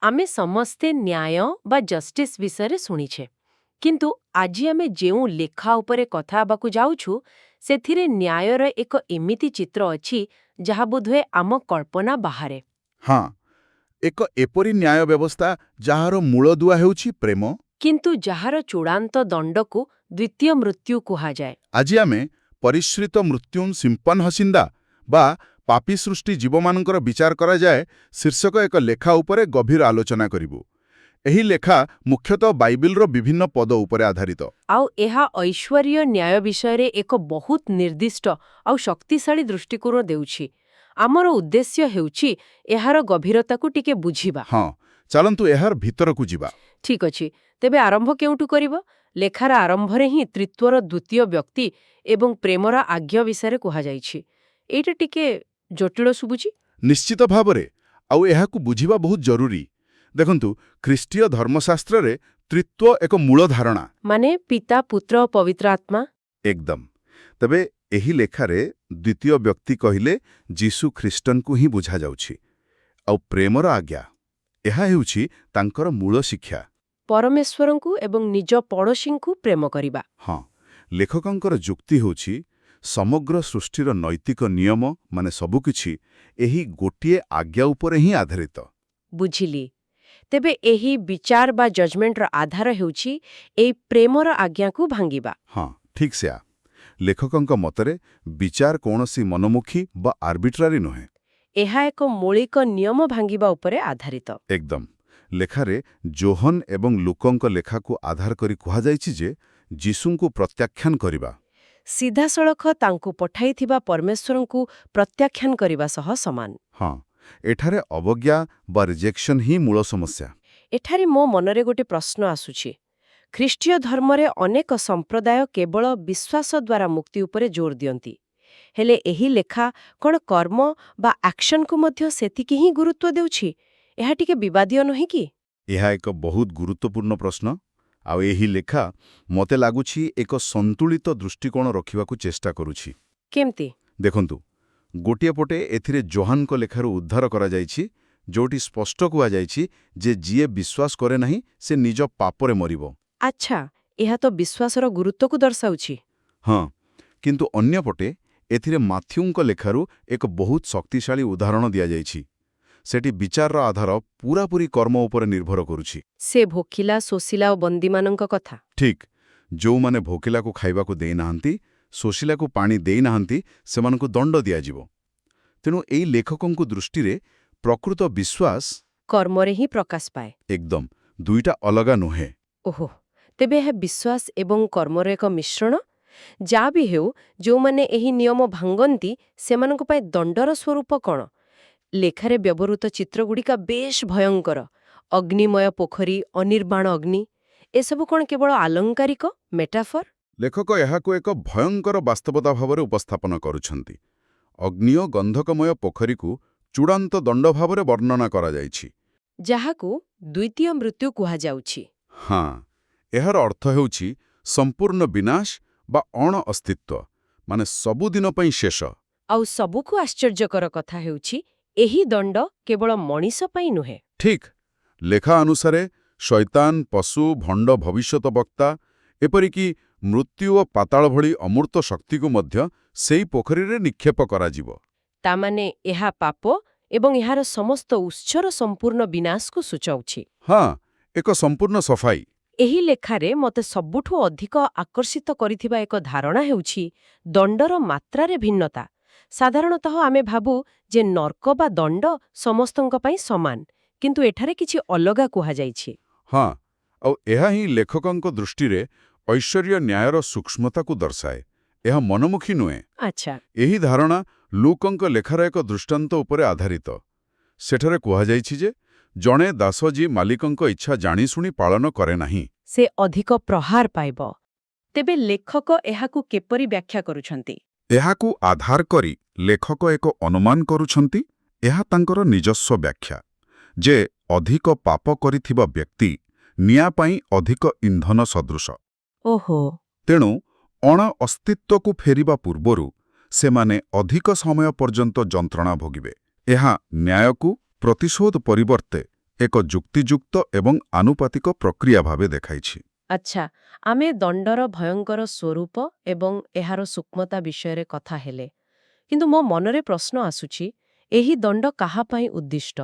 आमे समस्ते न्याय बा जस्टिस विषय शुणिछे किंतु आजी आमे जेउ लेखा उपरे कथा हेबाकु जाउछु सेथिरे न्यायर एक एमिति चित्र अछि जहा बोधवे आम कल्पना बाहारे। हाँ, एक एपरी न्याय व्यवस्था ଯାହାର ମୂଳଦୁଆ ହେଉଛି ପ୍ରେମ। किंतु जହାର चूड़ांत दंडकु द्वितीय मृत्यु कुहाजाए। ଆଜି ଆମେ ପରିଶ୍ରିତ ମୃତ୍ୟୁଂ ସିମ୍ପନ ହସିନ୍ଦା ବା ପାପୀ ସୃଷ୍ଟି ଜୀବମାନଙ୍କର ବିଚାର କରାଯାଏ ଶୀର୍ଷକ ଏକ ଲେଖା ଉପରେ ଗଭୀର ଆଲୋଚନା କରିବୁ। ଏହି ଲେଖା ମୁଖ୍ୟତଃ ବାଇବେଲର ବିଭିନ୍ନ ପଦ ଉପରେ ଆଧାରିତ। आउ एहा ऐश्वर्य न्याय विषय एक बहुत निर्दिष्ट आउ शक्तिशाली दृष्टिकोण देउछि। आमर उद्देश्य हेउछि एहार गभीरताकु टिके बुझिबा। ହଁ, ଚାଲନ୍ତୁ ଏହାର ଭିତରକୁ ଯିବା। ठीक अछि, तेबे आरंभ केउटु करिब? लेखार आरंभरे ही त्रित्वर द्वितीय व्यक्ति एवं प्रेमर आज्ञा विषय कुहा जाइछि। एटा टिके जटिल सुबुछि। ନିଶ୍ଚିତ ଭାବରେ ଆଉ ଏହାକୁ ବୁଝିବା ବହୁତ ଜରୁରୀ। ଦେଖନ୍ତୁ, ଖ୍ରୀଷ୍ଟୀୟ ଧର୍ମଶାସ୍ତ୍ରରେ ତ୍ରିତ୍ୱ ଏକ ମୂଳ ଧାରଣା। माने पिता पुत्र पवित्र आत्मा। ଏକଦମ। ତେବେ ଏହି ଲେଖାରେ ଦ୍ୱିତୀୟ ବ୍ୟକ୍ତି କହିଲେ ଯୀଶୁ ଖ୍ରୀଷ୍ଟଙ୍କୁ ହିଁ ବୁଝାଯାଉଛି। ଆଉ ପ୍ରେମର ଆଜ୍ଞା, ଏହା ହେଉଛି ତାଙ୍କର ମୂଳ ଶିକ୍ଷା। परमेश्वरଙ୍କୁ एवं निज पड़ोशीଙ୍କୁ प्रेम करिबा। ହଁ, ଲେଖକଙ୍କର ଯୁକ୍ତି ହେଉଛି ସମଗ୍ର ସୃଷ୍ଟିର ନୈତିକ ନିୟମ ମାନେ ସବୁକିଛି ଏହି ଗୋଟିଏ ଆଜ୍ଞା ଉପରେ ହିଁ ଆଧାରିତ। बुझिली। तेबे एही विचार बा जजमेंटर आधार हेउछि एई प्रेमर आज्ञाକୁ भांगिबा। ହଁ, ଠିକ୍ ସେୟା। ଲେଖକଙ୍କ ମତରେ ବିଚାର କୌଣସି ମନମୁଖୀ ବା ଆର୍ବିଟ୍ରାରି ନୁହେଁ। ଏହା ଏକ ମୌଳିକ ନିୟମ ଭାଙ୍ଗିବା ଉପରେ ଆଧାରିତ। ଏକଦମ। ଲେଖାରେ ଜୋହନ ଏବଂ ଲୁକଙ୍କ ଲେଖାକୁ ଆଧାର କରି କୁହାଯାଇଛି ଯେ ଯୀଶୁଙ୍କୁ ପ୍ରତ୍ୟାଖ୍ୟାନ କରିବା। ସିଧାସଳଖ ତାଙ୍କୁ ପଠାଇଥିବା ପରମେଶ୍ୱରଙ୍କୁ ପ୍ରତ୍ୟାଖ୍ୟାନ କରିବା ସହ ସମାନ। ହଁ, ଏଠାରେ ଅବଜ୍ଞା ବା ରିଜେକ୍ସନ ହିଁ ମୂଳ ସମସ୍ୟା। ଏଠାରେ ମୋ ମନରେ ଗୋଟେ ପ୍ରଶ୍ନ ଆସୁଛି। ଖ୍ରୀଷ୍ଟୀୟ ଧର୍ମରେ ଅନେକ ସମ୍ପ୍ରଦାୟ କେବଳ ବିଶ୍ୱାସ ଦ୍ୱାରା ମୁକ୍ତି ଉପରେ ଜୋର ଦିଅନ୍ତି। ହେଲେ ଏହି ଲେଖା କ'ଣ କର୍ମ ବା ଆକ୍ସନକୁ ମଧ୍ୟ ସେତିକି ହିଁ ଗୁରୁତ୍ୱ ଦେଉଛି? ଏହା ଟିକେ ବିବାଦୀୟ ନୁହେଁ କି? ଏହା ଏକ ବହୁତ ଗୁରୁତ୍ୱପୂର୍ଣ୍ଣ ପ୍ରଶ୍ନ। ଆଉ ଏହି ଲେଖା ମୋତେ ଲାଗୁଛି ଏକ ସନ୍ତୁଳିତ ଦୃଷ୍ଟିକୋଣ ରଖିବାକୁ ଚେଷ୍ଟା କରୁଛି। କେମିତି? ଦେଖନ୍ତୁ, ଗୋଟିଏ ପଟେ ଏଥିରେ ଜୋହାନଙ୍କ ଲେଖାରୁ ଉଦ୍ଧାର କରାଯାଇଛି, ଯେଉଁଠି ସ୍ପଷ୍ଟ କୁହାଯାଇଛି ଯେ ଯିଏ ବିଶ୍ୱାସ କରେ ନାହିଁ ସେ ନିଜ ପାପରେ ମରିବ। ଆଚ୍ଛା, ଏହା ତ ବିଶ୍ୱାସର ଗୁରୁତ୍ୱକୁ ଦର୍ଶାଉଛି। ହଁ, କିନ୍ତୁ ଅନ୍ୟପଟେ ଏଥିରେ ମାଥ୍ୟୁଙ୍କ ଲେଖାରୁ ଏକ ବହୁତ ଶକ୍ତିଶାଳୀ ଉଦାହରଣ ଦିଆଯାଇଛି। ସେଠି ବିଚାରର ଆଧାର ପୂରାପୂରି କର୍ମ ଉପରେ ନିର୍ଭର କରୁଛି। ସେ ଭୋକିଲା, ଶୋଷିଲା ଓ ବନ୍ଦୀମାନଙ୍କ କଥା। ଠିକ୍, ଯେଉଁମାନେ ଭୋକିଲାକୁ ଖାଇବାକୁ ଦେଇନାହାନ୍ତି, ଶୋଷିଲାକୁ ପାଣି ଦେଇନାହାନ୍ତି, ସେମାନଙ୍କୁ ଦଣ୍ଡ ଦିଆଯିବ। ତେଣୁ ଏହି ଲେଖକଙ୍କ ଦୃଷ୍ଟିରେ ପ୍ରକୃତ ବିଶ୍ୱାସ କର୍ମରେ ହିଁ ପ୍ରକାଶ ପାଏ। ଏକଦମ ଦୁଇଟା ଅଲଗା ନୁହେଁ। ଓହୋ, ତେବେ ଏହା ବିଶ୍ୱାସ ଏବଂ କର୍ମର ଏକ ମିଶ୍ରଣ? ଯାହା ବି ହେଉ, ଯେଉଁମାନେ ଏହି ନିୟମ ଭାଙ୍ଗନ୍ତି ସେମାନଙ୍କ ପାଇଁ ଦଣ୍ଡର ସ୍ୱରୂପ କ'ଣ? ଲେଖାରେ ବ୍ୟବହୃତ ଚିତ୍ରଗୁଡ଼ିକ ବେଶ୍ ଭୟଙ୍କର। ଅଗ୍ନିମୟ ପୋଖରୀ, ଅନିର୍ବାଣ ଅଗ୍ନି, ଏସବୁ କ'ଣ କେବଳ ଆଲଙ୍କାରିକ ମେଟାଫର? ଲେଖକ ଏହାକୁ ଏକ ଭୟଙ୍କର ବାସ୍ତବତା ଭାବରେ ଉପସ୍ଥାପନ କରୁଛନ୍ତି। ଅଗ୍ନି ଓ ଗନ୍ଧକମୟ ପୋଖରୀକୁ ଚୂଡ଼ାନ୍ତ ଦଣ୍ଡ ଭାବରେ ବର୍ଣ୍ଣନା କରାଯାଇଛି। ଯାହାକୁ ଦ୍ୱିତୀୟ ମୃତ୍ୟୁ କୁହାଯାଉଛି। ହଁ, ଏହାର ଅର୍ଥ ହେଉଛି ସମ୍ପୂର୍ଣ୍ଣ ବିନାଶ ବା ଅଣ ଅସ୍ତିତ୍ୱ, ମାନେ ସବୁଦିନ ପାଇଁ ଶେଷ। ଆଉ ସବୁକୁ ଆଶ୍ଚର୍ଯ୍ୟକର କଥା ହେଉଛି ଏହି ଦଣ୍ଡ କେବଳ ମଣିଷ ପାଇଁ ନୁହେଁ। ଠିକ୍, ଲେଖା ଅନୁସାରେ ଶୈତାନ, ପଶୁ, ଭଣ୍ଡ ଭବିଷ୍ୟତ ବକ୍ତା, ଏପରିକି ମୃତ୍ୟୁ ଓ ପାତାଳ ଭଳି ଅମୂର୍ତ୍ତ ଶକ୍ତିକୁ ମଧ୍ୟ ସେଇ ପୋଖରୀରେ ନିକ୍ଷେପ କରାଯିବ। ତାମାନେ ଏହା ପାପ ଏବଂ ଏହାର ସମସ୍ତ ଉତ୍ସର ସମ୍ପୂର୍ଣ୍ଣ ବିନାଶକୁ ସୂଚାଉଛି। ହଁ, ଏକ ସମ୍ପୂର୍ଣ୍ଣ ସଫାଇ। ଏହି ଲେଖାରେ ମୋତେ ସବୁଠୁ ଅଧିକ ଆକର୍ଷିତ କରିଥିବା ଏକ ଧାରଣା ହେଉଛି ଦଣ୍ଡର ମାତ୍ରାରେ ଭିନ୍ନତା। ସାଧାରଣତଃ ଆମେ ଭାବୁ ଯେ ନର୍କ ବା ଦଣ୍ଡ ସମସ୍ତଙ୍କ ପାଇଁ ସମାନ, କିନ୍ତୁ ଏଠାରେ କିଛି ଅଲଗା କୁହାଯାଇଛି। ହଁ, ଆଉ ଏହା ହିଁ ଲେଖକଙ୍କ ଦୃଷ୍ଟିରେ ଐଶ୍ୱର୍ଯ୍ୟ ନ୍ୟାୟର ସୂକ୍ଷ୍ମତାକୁ ଦର୍ଶାଏ। ଏହା ମନମୁଖୀ ନୁହେଁ। ଆଚ୍ଛା। ଏହି ଧାରଣା ଲୁକଙ୍କ ଲେଖାର ଏକ ଦୃଷ୍ଟାନ୍ତ ଉପରେ ଆଧାରିତ। ସେଠାରେ କୁହାଯାଇଛି ଯେ ଜଣେ ଦାସ ଯିଏ ମାଲିକଙ୍କ ଇଚ୍ଛା ଜାଣିଶୁଣି ପାଳନ କରେ ନାହିଁ, ସେ ଅଧିକ ପ୍ରହାର ପାଇବ। ତେବେ ଲେଖକ ଏହାକୁ କିପରି ବ୍ୟାଖ୍ୟା କରୁଛନ୍ତି? ଏହାକୁ ଆଧାର କରି ଲେଖକ ଏକ ଅନୁମାନ କରୁଛନ୍ତି। ଏହା ତାଙ୍କର ନିଜସ୍ୱ ବ୍ୟାଖ୍ୟା ଯେ ଅଧିକ ପାପ କରିଥିବା ବ୍ୟକ୍ତି ନିଆଁ ପାଇଁ ଅଧିକ ଇନ୍ଧନ ସଦୃଶ। ଓହୋ। ତେଣୁ ଅଣ ଅସ୍ତିତ୍ୱକୁ ଫେରିବା ପୂର୍ବରୁ ସେମାନେ ଅଧିକ ସମୟ ପର୍ଯ୍ୟନ୍ତ ଯନ୍ତ୍ରଣା ଭୋଗିବେ। ଏହା ନ୍ୟାୟକୁ ପ୍ରତିଶୋଧ ପରିବର୍ତ୍ତେ ଏକ ଯୁକ୍ତିଯୁକ୍ତ ଏବଂ ଆନୁପାତିକ ପ୍ରକ୍ରିୟା ଭାବେ ଦେଖାଇଛି। ଆଚ୍ଛା, ଆମେ ଦଣ୍ଡର ଭୟଙ୍କର ସ୍ୱରୂପ ଏବଂ ଏହାର ସୂକ୍ଷ୍ମତା ବିଷୟରେ କଥା ହେଲେ, କିନ୍ତୁ ମୋ ମନରେ ପ୍ରଶ୍ନ ଆସୁଛି, ଏହି ଦଣ୍ଡ କାହା ପାଇଁ ଉଦ୍ଦିଷ୍ଟ?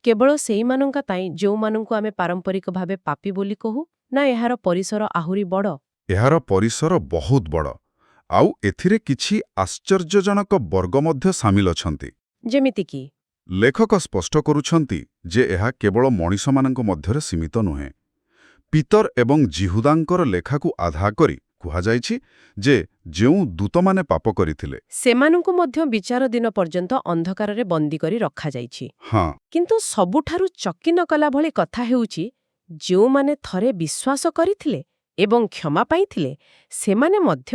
କେବଳ ସେଇମାନଙ୍କ ପାଇଁ ଯେଉଁମାନଙ୍କୁ ଆମେ ପାରମ୍ପରିକ ଭାବେ ପାପୀ ବୋଲି କହୁ, ନା ଏହାର ପରିସର ଆହୁରି ବଡ଼? ଏହାର ପରିସର ବହୁତ ବଡ଼, ଆଉ ଏଥିରେ କିଛି ଆଶ୍ଚର୍ଯ୍ୟଜନକ ବର୍ଗ ମଧ୍ୟ ସାମିଲ ଅଛନ୍ତି। ଯେମିତିକି ଲେଖକ ସ୍ପଷ୍ଟ କରୁଛନ୍ତି ଯେ ଏହା କେବଳ ମଣିଷମାନଙ୍କ ମଧ୍ୟରେ ସୀମିତ ନୁହେଁ। ପିତର ଏବଂ ଜିହୁଦାଙ୍କର ଲେଖାକୁ ଆଧାର କରି କୁହାଯାଇଛି ଯେ ଯେଉଁ ଦୂତମାନେ ପାପ କରିଥିଲେ ସେମାନଙ୍କୁ ମଧ୍ୟ ବିଚାର ଦିନ ପର୍ଯ୍ୟନ୍ତ ଅନ୍ଧକାରରେ ବନ୍ଦୀ କରି ରଖାଯାଇଛି। ହଁ, କିନ୍ତୁ ସବୁଠାରୁ ଚକିତ କଲା ଭଳି କଥା ହେଉଛି, ଯେଉଁମାନେ ଥରେ ବିଶ୍ୱାସ କରିଥିଲେ ଏବଂ କ୍ଷମା ପାଇଥିଲେ, ସେମାନେ ମଧ୍ୟ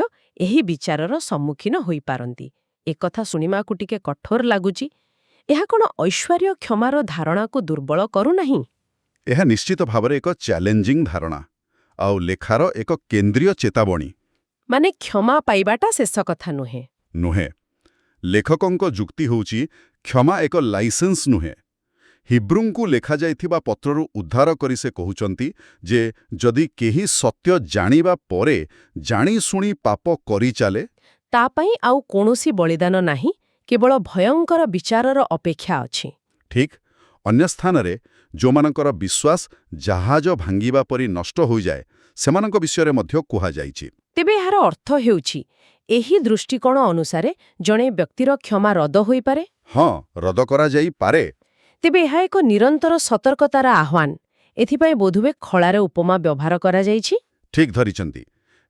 ଏହି ବିଚାରର ସମ୍ମୁଖୀନ ହୋଇପାରନ୍ତି। ଏକଥା ଶୁଣିବାକୁ ଟିକେ କଠୋର ଲାଗୁଛି। ଏହା କ'ଣ ଐଶ୍ୱର୍ଯ୍ୟ କ୍ଷମାର ଧାରଣାକୁ ଦୁର୍ବଳ କରୁନାହିଁ? ଏହା ନିଶ୍ଚିତ ଭାବରେ ଏକ ଚ୍ୟାଲେଞ୍ଜିଂ ଧାରଣା ଆଉ ଲେଖାର ଏକ କେନ୍ଦ୍ରୀୟ ଚେତାବନୀ ମାନେ କ୍ଷମା ପାଇବାଟା ଶେଷ କଥା ନୁହେଁ। ନୁହେଁ। ଲେଖକଙ୍କ ଯୁକ୍ତି ହେଉଛି କ୍ଷମା ଏକ ଲାଇସେନ୍ସ ନୁହେଁ। ହିବ୍ରୁଙ୍କୁ ଲେଖାଯାଇଥିବା ପତ୍ରରୁ ଉଦ୍ଧାର କରି ସେ କହୁଛନ୍ତି ଯେ ଯଦି କେହି ସତ୍ୟ ଜାଣିବା ପରେ ଜାଣିଶୁଣି ପାପ କରିଚାଲେ, ତା ପାଇଁ ଆଉ କୌଣସି ବଳିଦାନ ନାହିଁ, କେବଳ ଭୟଙ୍କର ବିଚାରର ଅପେକ୍ଷା ଅଛି। ଠିକ୍ ଅନ୍ୟ ସ୍ଥାନରେ ଯେଉଁମାନଙ୍କର ବିଶ୍ୱାସ ଜାହାଜ ଭାଙ୍ଗିବା ପରି ନଷ୍ଟ ହୋଇଯାଏ, ସେମାନଙ୍କ ବିଷୟରେ ମଧ୍ୟ କୁହାଯାଇଛି। ତେବେ ଏହାର ଅର୍ଥ ହେଉଛି, ଏହି ଦୃଷ୍ଟିକୋଣ ଅନୁସାରେ ଜଣେ ବ୍ୟକ୍ତିର କ୍ଷମା ରଦ ହୋଇପାରେ? ହଁ, ରଦ କରାଯାଇପାରେ। ତେବେ ଏହା ଏକ ନିରନ୍ତର ସତର୍କତାର ଆହ୍ୱାନ। ଏଥିପାଇଁ ବୋଧହୁଏ ଖଳାର ଉପମା ବ୍ୟବହାର କରାଯାଇଛି। ଠିକ୍ ଧରିଛନ୍ତି।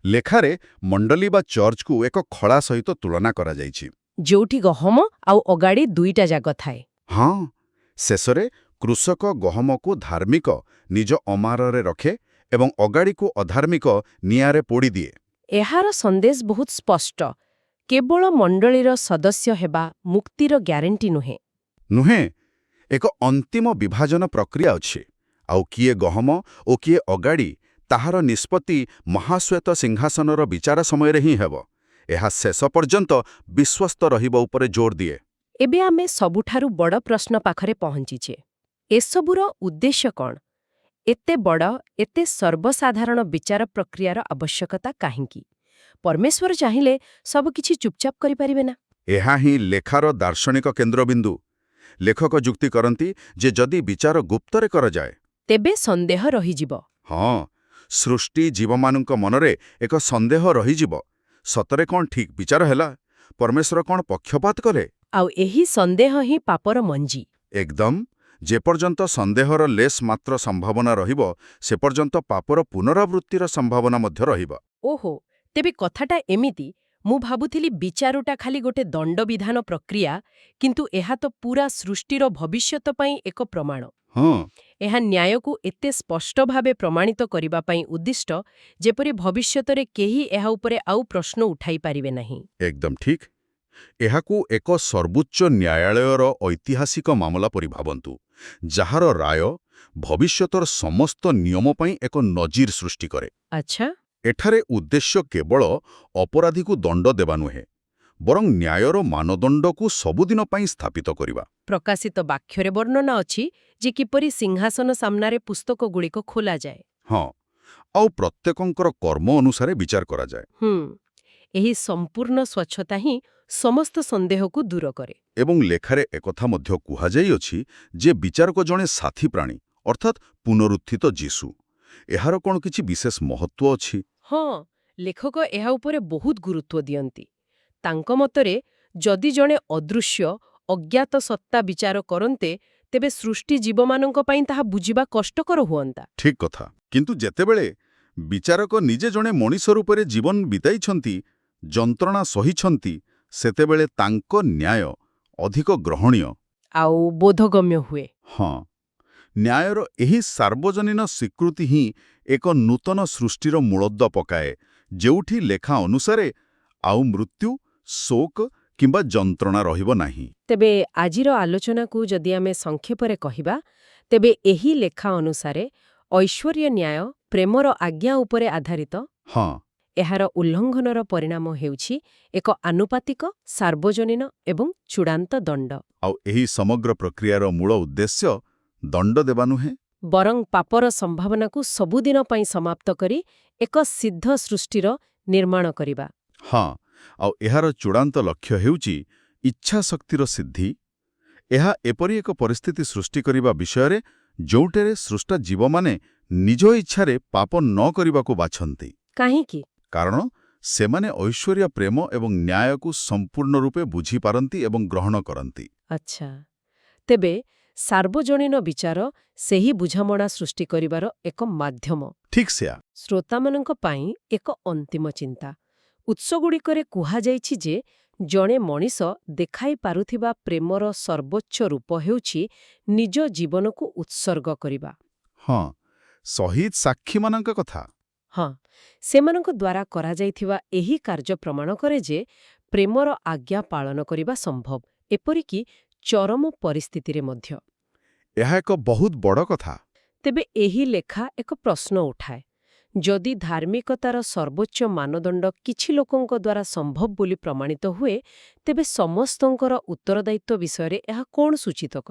ଲେଖାରେ ମଣ୍ଡଳୀ ବା ଚର୍ଚ୍ଚକୁ ଏକ ଖଳା ସହିତ ତୁଳନା କରାଯାଇଛି। ଯୋଉଠି ଗହମ ଆଉ ଅଗାଡ଼ି ଦୁଇଟା ଯାକ ଥାଏ। ହଁ, ଶେଷରେ କୃଷକ ଗହମକୁ ଧାର୍ମିକ ନିଜ ଅମାରରେ ରଖେ ଏବଂ ଅଗାଡ଼ିକୁ ଅଧାର୍ମିକ ନିଆଁରେ ପୋଡ଼ିଦିଏ। ଏହାର ସନ୍ଦେଶ ବହୁତ ସ୍ପଷ୍ଟ। କେବଳ ମଣ୍ଡଳୀର ସଦସ୍ୟ ହେବା ମୁକ୍ତିର ଗ୍ୟାରେଣ୍ଟି ନୁହେଁ। ନୁହେଁ, ଏକ ଅନ୍ତିମ ବିଭାଜନ ପ୍ରକ୍ରିୟା ଅଛି। ଆଉ କିଏ ଗହମ ଓ କିଏ ଅଗାଡ଼ି, ତାହାର ନିଷ୍ପତ୍ତି ମହାଶ୍ୱେତ ସିଂହାସନର ବିଚାର ସମୟରେ ହିଁ ହେବ। ଏହା ଶେଷ ପର୍ଯ୍ୟନ୍ତ ବିଶ୍ୱସ୍ତ ରହିବା ଉପରେ ଜୋର ଦିଏ। ଏବେ ଆମେ ସବୁଠାରୁ ବଡ଼ ପ୍ରଶ୍ନ ପାଖରେ ପହଞ୍ଚିଛେ। ଏସବୁର ଉଦ୍ଦେଶ୍ୟ କ'ଣ? ଏତେ ବଡ଼, ଏତେ ସର୍ବସାଧାରଣ ବିଚାର ପ୍ରକ୍ରିୟାର ଆବଶ୍ୟକତା କାହିଁକି? ପରମେଶ୍ୱର ଚାହିଁଲେ ସବୁକିଛି ଚୁପଚାପ କରିପାରିବେ ନା? ଏହା ହିଁ ଲେଖାର ଦାର୍ଶନିକ କେନ୍ଦ୍ରବିନ୍ଦୁ। ଲେଖକ ଯୁକ୍ତି କରନ୍ତି ଯେ ଯଦି ବିଚାର ଗୁପ୍ତରେ କରାଯାଏ, ତେବେ ସନ୍ଦେହ ରହିଯିବ। ହଁ, ସୃଷ୍ଟି ଜୀବମାନଙ୍କ ମନରେ ଏକ ସନ୍ଦେହ ରହିଯିବ। ସତରେ କ'ଣ ଠିକ୍ ବିଚାର ହେଲା? ପରମେଶ୍ୱର କ'ଣ ପକ୍ଷପାତ କଲେ? ଆଉ ଏହି ସନ୍ଦେହ ହିଁ ପାପର ମଞ୍ଜି। ଏକଦମ୍। ଯେପର୍ଯ୍ୟନ୍ତ ସନ୍ଦେହର ଲେସ୍ ମାତ୍ର ସମ୍ଭାବନା ରହିବ, ସେ ପର୍ଯ୍ୟନ୍ତ ପାପର ପୁନରାବୃତ୍ତିର ସମ୍ଭାବନା ମଧ୍ୟ ରହିବ। ଓହୋ, ତେବେ କଥାଟା ଏମିତି। ମୁଁ ଭାବୁଥିଲି ବିଚାରଟା ଖାଲି ଗୋଟେ ଦଣ୍ଡବିଧାନ ପ୍ରକ୍ରିୟା, କିନ୍ତୁ ଏହା ତ ପୂରା ସୃଷ୍ଟିର ଭବିଷ୍ୟତ ପାଇଁ ଏକ ପ୍ରମାଣ। ହଁ, ଏହା ନ୍ୟାୟକୁ ଏତେ ସ୍ପଷ୍ଟ ଭାବେ ପ୍ରମାଣିତ କରିବା ପାଇଁ ଉଦ୍ଦିଷ୍ଟ, ଯେପରି ଭବିଷ୍ୟତରେ କେହି ଏହା ଉପରେ ଆଉ ପ୍ରଶ୍ନ ଉଠାଇ ପାରିବେ ନାହିଁ। ଏକଦମ୍ ଠିକ୍। ଏହାକୁ ଏକ ସର୍ବୋଚ୍ଚ ନ୍ୟାୟାଳୟର ଐତିହାସିକ ମାମଲା ପରି ଭାବନ୍ତୁ, ଯାହାର ରାୟ ଭବିଷ୍ୟତର ସମସ୍ତ ନିୟମ ପାଇଁ ଏକ ନଜିର ସୃଷ୍ଟି କରେ। ଆଚ୍ଛା। ଏଠାରେ ଉଦ୍ଦେଶ୍ୟ କେବଳ ଅପରାଧୀକୁ ଦଣ୍ଡ ଦେବା ନୁହେଁ, ବରଂ ନ୍ୟାୟର ମାନଦଣ୍ଡକୁ ସବୁଦିନ ପାଇଁ ସ୍ଥାପିତ କରିବା। ପ୍ରକାଶିତ ବାକ୍ୟରେ ବର୍ଣ୍ଣନା ଅଛି ଯେ କିପରି ସିଂହାସନ ସାମ୍ନାରେ ପୁସ୍ତକଗୁଡ଼ିକ ଖୋଲାଯାଏ। ହଁ, ଆଉ ପ୍ରତ୍ୟେକଙ୍କର କର୍ମ ଅନୁସାରେ ବିଚାର କରାଯାଏ। ଏହି ସମ୍ପୂର୍ଣ୍ଣ ସ୍ୱଚ୍ଛତା ହିଁ ସମସ୍ତ ସନ୍ଦେହକୁ ଦୂର କରେ। ଏବଂ ଲେଖାରେ ଏକଥା ମଧ୍ୟ କୁହାଯାଇଅଛି ଯେ ବିଚାରକ ଜଣେ ସାଥୀ ପ୍ରାଣୀ, ଅର୍ଥାତ୍ ପୁନରୁତ୍ଥିତ ଯୀଶୁ। ଏହାର କ'ଣ କିଛି ବିଶେଷ ମହତ୍ତ୍ୱ ଅଛି? ହଁ, ଲେଖକ ଏହା ଉପରେ ବହୁତ ଗୁରୁତ୍ୱ ଦିଅନ୍ତି। ତାଙ୍କ ମତରେ ଯଦି ଜଣେ ଅଦୃଶ୍ୟ, ଅଜ୍ଞାତ ସତ୍ତା ବିଚାର କରନ୍ତେ, ତେବେ ସୃଷ୍ଟି ଜୀବମାନଙ୍କ ପାଇଁ ତାହା ବୁଝିବା କଷ୍ଟକର ହୁଅନ୍ତା। ଠିକ୍ କଥା। କିନ୍ତୁ ଯେତେବେଳେ ବିଚାରକ ନିଜେ ଜଣେ ମଣିଷ ରୂପରେ ଜୀବନ ବିତାଇଛନ୍ତି, ଯନ୍ତ୍ରଣା ସହିଛନ୍ତି, ସେତେବେଳେ ତାଙ୍କ ନ୍ୟାୟ ଅଧିକ ଗ୍ରହଣୀୟ ଆଉ ବୋଧଗମ୍ୟ ହୁଏ। ହଁ, ନ୍ୟାୟର ଏହି ସାର୍ବଜନୀନ ସ୍ୱୀକୃତି ହିଁ ଏକ ନୂତନ ସୃଷ୍ଟିର ମୂଳୋଦ୍ଦ ପକାଏ, ଯେଉଁଠି ଲେଖା ଅନୁସାରେ ଆଉ ମୃତ୍ୟୁ, ଶୋକ କିମ୍ବା ଯନ୍ତ୍ରଣା ରହିବ ନାହିଁ। ତେବେ ଆଜିର ଆଲୋଚନାକୁ ଯଦି ଆମେ ସଂକ୍ଷେପରେ କହିବା, ତେବେ ଏହି ଲେଖା ଅନୁସାରେ ଐଶ୍ୱର୍ଯ୍ୟ ନ୍ୟାୟ ପ୍ରେମର ଆଜ୍ଞା ଉପରେ ଆଧାରିତ। ହଁ, ଏହାର ଉଲ୍ଲଂଘନର ପରିଣାମ ହେଉଛି ଏକ ଆନୁପାତିକ, ସାର୍ବଜନୀନ ଏବଂ ଚୂଡ଼ାନ୍ତ ଦଣ୍ଡ। ଆଉ ଏହି ସମଗ୍ର ପ୍ରକ୍ରିୟାର ମୂଳ ଉଦ୍ଦେଶ୍ୟ ଦଣ୍ଡ ଦେବା ନୁହେଁ। ବରଂ ପାପର ସମ୍ଭାବନାକୁ ସବୁଦିନ ପାଇଁ ସମାପ୍ତ କରି ଏକ ସିଦ୍ଧ ସୃଷ୍ଟିର ନିର୍ମାଣ କରିବା। ହଁ, ଆଉ ଏହାର ଚୂଡ଼ାନ୍ତ ଲକ୍ଷ୍ୟ ହେଉଛି ଇଚ୍ଛାଶକ୍ତିର ସିଦ୍ଧି। ଏହା ଏପରି ଏକ ପରିସ୍ଥିତି ସୃଷ୍ଟି କରିବା ବିଷୟରେ ଯେଉଁଠାରେ ସୃଷ୍ଟ ଜୀବମାନେ ନିଜ ଇଚ୍ଛାରେ ପାପ ନ କରିବାକୁ ବାଛନ୍ତି। କାହିଁକି? କାରଣ ସେମାନେ ଐଶ୍ୱର୍ଯ୍ୟ, ପ୍ରେମ ଏବଂ ନ୍ୟାୟକୁ ସମ୍ପୂର୍ଣ୍ଣ ରୂପେ ବୁଝିପାରନ୍ତି ଏବଂ ଗ୍ରହଣ କରନ୍ତି। ଆଚ୍ଛା, ତେବେ ସାର୍ବଜନୀନ ବିଚାର ସେହି ବୁଝାମଣା ସୃଷ୍ଟି କରିବାର ଏକ ମାଧ୍ୟମ। ଠିକ୍ ସେୟା। ଶ୍ରୋତାମାନଙ୍କ ପାଇଁ ଏକ ଅନ୍ତିମ ଚିନ୍ତା। ଉତ୍ସଗୁଡ଼ିକରେ କୁହାଯାଇଛି ଯେ ଜଣେ ମଣିଷ ଦେଖାଇ ପାରୁଥିବା ପ୍ରେମର ସର୍ବୋଚ୍ଚ ରୂପ ହେଉଛି ନିଜ ଜୀବନକୁ ଉତ୍ସର୍ଗ କରିବା। ହଁ, ଶହୀଦ ସାକ୍ଷୀମାନଙ୍କ କଥା। ହଁ, ସେମାନଙ୍କ ଦ୍ୱାରା କରାଯାଇଥିବା ଏହି କାର୍ଯ୍ୟ ପ୍ରମାଣ କରେ ଯେ ପ୍ରେମର ଆଜ୍ଞା ପାଳନ କରିବା ସମ୍ଭବ, ଏପରିକି ଚରମ ପରିସ୍ଥିତିରେ ମଧ୍ୟ। ଏହା ଏକ ବହୁତ ବଡ଼ କଥା। ତେବେ ଏହି ଲେଖା ଏକ ପ୍ରଶ୍ନ ଉଠାଏ। ଯଦି ଧାର୍ମିକତାର ସର୍ବୋଚ୍ଚ ମାନଦଣ୍ଡ କିଛି ଲୋକଙ୍କ ଦ୍ୱାରା ସମ୍ଭବ ବୋଲି ପ୍ରମାଣିତ ହୁଏ, ତେବେ ସମସ୍ତଙ୍କର ଉତ୍ତରଦାୟିତ୍ୱ ବିଷୟରେ ଏହା କଣ ସୂଚିତ କରେ?